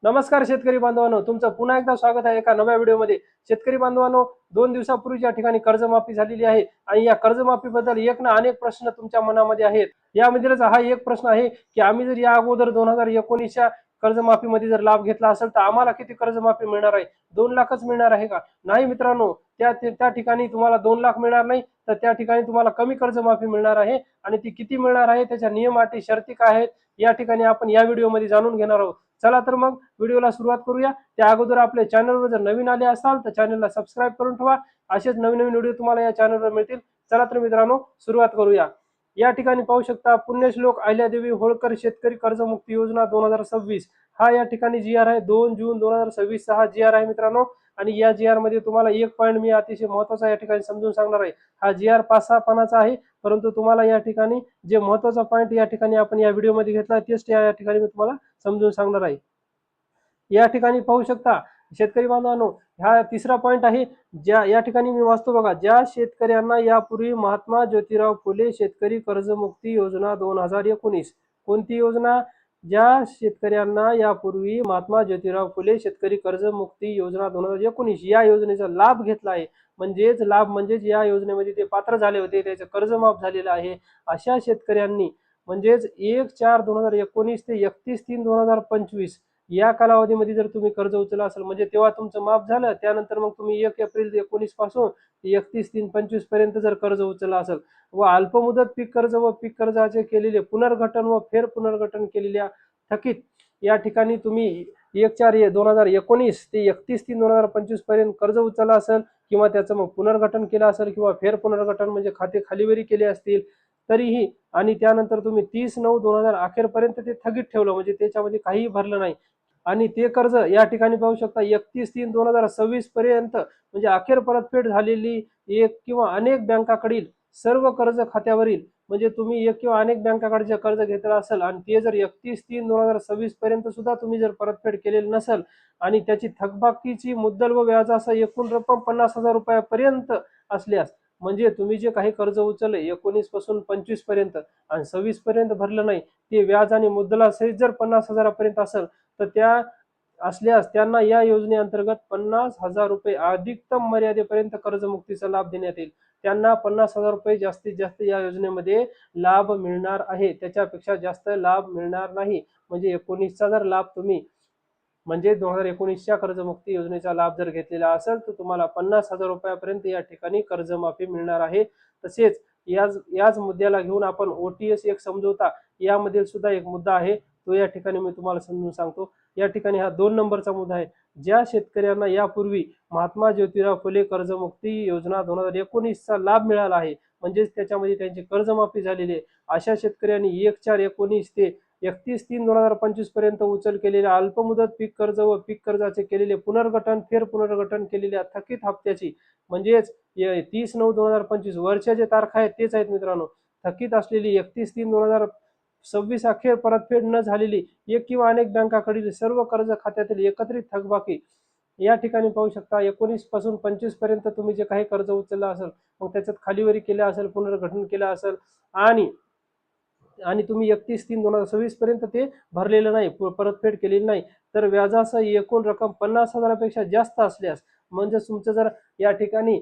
नमस्कार शेतकरी बांधवांनो, तुमचं पुन्हा एकदा स्वागत आहे एका नव्या व्हिडिओमध्ये। शेतकरी बांधवांनो, 2 दिवसापूर्वी या ठिकाणी कर्जमाफी झालेली आहे आणि या कर्जमाफीबद्दल एक ना अनेक प्रश्न तुमच्या मनामध्ये आहेत। यामधीलच हा एक प्रश्न आहे की आम्ही जर या अगोदर 2019च्या कर्जमाफीमध्ये जर लाभ घेतला असेल तर आम्हाला किती कर्जमाफी मिळणार आहे? 2 लाखच मिळणार आहे का? नाही मित्रांनो, त्या ठिकाणी तुम्हाला 2 लाख मिळणार नाही, तर त्या ठिकाणी तुम्हाला कमी कर्जमाफी मिळणार आहे। आणि ती किती मिळणार आहे, त्याच्या नियम अटी शर्ती काय आहेत, या ठिकाणी आपण या व्हिडिओमध्ये जाणून घेणार आहोत। चला तर मग व्हिडिओला सुरुवात करूया। त्या अगोदर आपल्या चॅनलवर जर नवीन आले असाल तर चॅनलला सबस्क्राईब करून ठेवा। असेच नवीन नवीन व्हिडिओ तुम्हाला या चॅनलवर मिळतील। चला तर मित्रांनो सुरुवात करूया। या ठिकाणी पाहू शकता, पुण्यश्लोक अहिल्यादेवी होळकर शेतकरी कर्जमुक्ती योजना 2026 हा या ठिकाणी जी आर आहे। 2 जून 2026 हा जी आर आहे मित्रांनो। आणि या जी आर मध्ये तुम्हाला एक पॉईंट मी अतिशय महत्त्वाचा या ठिकाणी समजून सांगणार आहे। हा जी आर 5-6 पानाचा आहे, परंतु तुम्हाला या ठिकाणी जे महत्त्वाचा पॉईंट या ठिकाणी आपण या व्हिडिओमध्ये घेतला तेच या ठिकाणी मी तुम्हाला समजून सांगणार आहे। या ठिकाणी पाहू शकता शेतकरी बांधवांनो, हा तिसरा पॉईंट आहे। ज्या या ठिकाणी मी वाचतो बघा, ज्या शेतकऱ्यांना यापूर्वी महात्मा ज्योतिराव फुले शेतकरी कर्जमुक्ती योजना 2019, कोणती योजना? ज्या शेतकऱ्यांना यापूर्वी महात्मा ज्योतिराव फुले शेतकरी कर्जमुक्ती योजना 2019 या योजनेचा लाभ घेतला आहे, म्हणजेच या योजनेमध्ये ते पात्र झाले होते, त्याचं कर्ज माफ झालेलं आहे, अशा शेतकऱ्यांनी म्हणजेच 1/4/2019 ते 31/3/2025 या कालावधीमध्ये जर तुम्ही कर्ज उचलला असेल, म्हणजे तेव्हा तुमचं माफ झालं, त्यानंतर मग तुम्ही 1 एप्रिल 2019 पासून 31/3/25 पर्यंत जर कर्ज उचलला असेल व अल्पमुदत पीक कर्ज व पीक कर्जाचे केलेले पुनर्गठन व फेर पुनर्गठन केलेल्या थकीत या ठिकाणी तुम्ही 1/4/2019 ते 31/3/2025 पर्यंत कर्ज उचलला असेल किंवा त्याचं मग पुनर्गठन केलं असेल किंवा फेर पुनर्गठन म्हणजे खाते खालीवरी केले असतील तरीही, आणि त्यानंतर तुम्ही 30/9/2000 अखेरपर्यंत ते थकीत ठेवलं, म्हणजे त्याच्यामध्ये काहीही भरलं नाही आणि ते कर्ज या ठिकाणी पाहू शकता 31/3/2026 पर्यंत म्हणजे अखेर परतफेड झालेली एक किंवा अनेक बँकाकडील सर्व कर्ज खात्यावरील, म्हणजे तुम्ही एक किंवा अनेक बँकाकडचे कर्ज घेतलं असेल आणि ते जर 31/3/2026 पर्यंत सुद्धा तुम्ही जर परतफेड केलेली नसेल आणि त्याची थकबाकीची मुद्दल व व्याजासह एकूण रक्कम 50,000 रुपयापर्यंत असल्यास, म्हणजे तुम्ही जे काही कर्ज उचलले 19 पासून 25 पर्यंत आणि 26 पर्यंत भरलं नाही, ते व्याज आणि मुद्दलासहित जर 50,000 पर्यंत असेल तर त्या असल्यास त्यांना या योजनेअंतर्गत 50,000 रुपये अधिकतम मर्यादेपर्यंत कर्जमुक्तीचा लाभ देण्यात येईल। त्यांना 50,000 रुपये जास्तीत जास्त या योजनेमध्ये लाभ मिळणार आहे, त्याच्यापेक्षा जास्त लाभ मिळणार नाही। म्हणजे 19चा जर लाभ तुम्ही म्हणजे 2019च्या कर्जमुक्ती योजनेचा लाभ जर घेतलेला असेल तर तुम्हाला 50,000 रुपयापर्यंत या ठिकाणी कर्जमाफी मिळणार आहे। तसेच याच मुद्द्याला घेऊन आपण ओटीएस एक समझोता यामधील सुद्धा एक मुद्दा आहे, तो या ठिकाणी मी तुम्हाला समजून सांगतो। या ठिकाणी हा 2 नंबरचा मुद्दा आहे। ज्या शेतकऱ्यांना यापूर्वी महात्मा ज्योतिराव फुले कर्जमुक्ती योजना 2019चा लाभ मिळाला आहे, म्हणजेच त्याच्यामध्ये त्यांची कर्जमाफी झालेली आहे, अशा शेतकऱ्यांनी 1/4/19 ते 31/3/2025 पर्यंत उचल केलेल्या अल्पमुदत पीक कर्ज व पीक कर्जाचे केलेले पुनर्गठन फेर पुनर्गठन केलेल्या थकीत हप्त्याची, म्हणजेच 30/9/2025 वरच्या जे तारखा आहेत तेच आहेत मित्रांनो, थकीत असलेली 31/3/2026 अखेर परतफेड न झालेली एक किंवा अनेक बँकाकडील सर्व कर्ज खात्यातील एकत्रित थकबाकी या ठिकाणी पाहू शकता। 19 पासून 25 पर्यंत तुम्ही जे काही कर्ज उचललं असेल, मग त्याच्यात खालीवरी केलं असेल, पुनर्गठन केलं असेल आणि आणि तुम्ही 31/3/2026 पर्यंत ते भरलेलं नाही, परतफेड केलेली नाही, तर व्याजासह एकूण रक्कम 50,000 पेक्षा जास्त असल्यास, म्हणजे तुमचं जर या ठिकाणी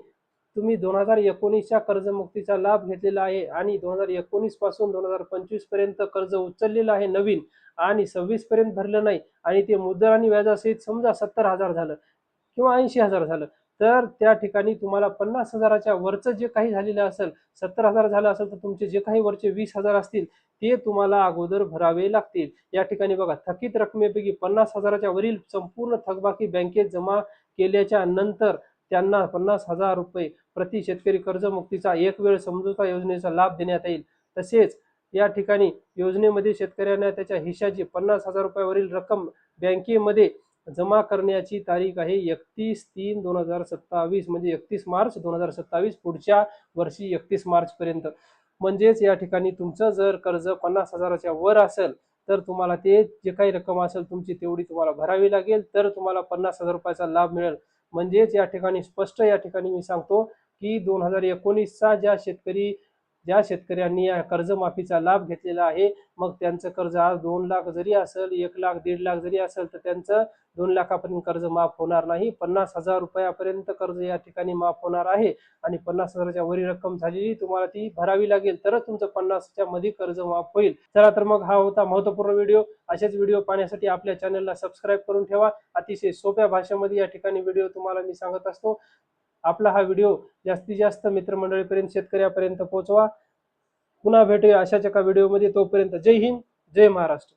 तुम्ही 2019च्या कर्जमुक्तीचा लाभ घेतलेला आहे आणि 2019 पासून 2025 पर्यंत कर्ज उचललेलं आहे नवीन आणि 26 पर्यंत भरलं नाही आणि ते मुद्दल आणि व्याजासहित समजा 70,000 झालं किंवा 80,000 झालं, तर त्या ठिकाणी तुम्हाला 50,000च्या वरचं जे काही झालेलं असेल, 70,000 झालं असेल तर तुमचे जे काही वरचे 20,000 असतील ते तुम्हाला अगोदर भरावे लागतील। या ठिकाणी बघा, थकीत रकमेपैकी 50,000च्या वरील संपूर्ण थकबाकी बँकेत जमा केल्याच्या नंतर त्यांना 50,000 रुपये प्रति शेतकरी कर्जमुक्तीचा एक वेळ समझोता योजनेचा लाभ देण्यात येईल। तसेच या ठिकाणी योजनेमध्ये शेतकऱ्यांना त्याच्या हिश्शाची 50,000 रुपयावरील रक्कम बँकेमध्ये जमा करण्याची तारीख आहे 31/3/2027, म्हणजे 31 मार्च 2027, पुढच्या वर्षी 31 मार्च पर्यंत। म्हणजेच या ठिकाणी तुमचं जर कर्ज 50,000च्या वर असेल तर तुम्हाला ते जे काही रक्कम असेल तुमची तेवढी तुम्हाला भरावी लागेल, तर तुम्हाला 50,000 रुपयाचा लाभ मिळेल। म्हणजेच या ठिकाणी स्पष्ट या ठिकाणी मी सांगतो की 2019चा ज्या शेतकरी ज्या शेतकऱ्यांनी या कर्जमाफीचा लाभ घेतलेला आहे, मग त्यांचं कर्ज आज 2 लाख जरी असेल, 1 लाख, 1.5 लाख जरी असेल, तर त्यांचं 2 लाखापर्यंत कर्ज माफ होणार नाही. 50,000 रुपयापर्यंत कर्ज या ठिकाणी माफ होणार आहे आणि 50,000च्या वरील रक्कम झालेली तुम्हाला ती भरावी लागेल, तरच तुमचं 50च्या मध्ये कर्ज माफ होईल. चला तर मग हा होता महत्त्वपूर्ण व्हिडिओ. असेच व्हिडिओ पाहण्यासाठी आपल्या चॅनलला सबस्क्राईब करून ठेवा. अतिशय सोप्या भाषेमध्ये या ठिकाणी व्हिडिओ तुम्हाला मी सांगत असतो. आपला हा व्हिडिओ जास्तीत जास्त मित्रमंडळीपर्यंत, शेतकऱ्यापर्यंत पोहोचवा. पुन्हा भेटूया अशाच एका व्हिडिओमध्ये. तोपर्यंत जय हिंद, जय महाराष्ट्र.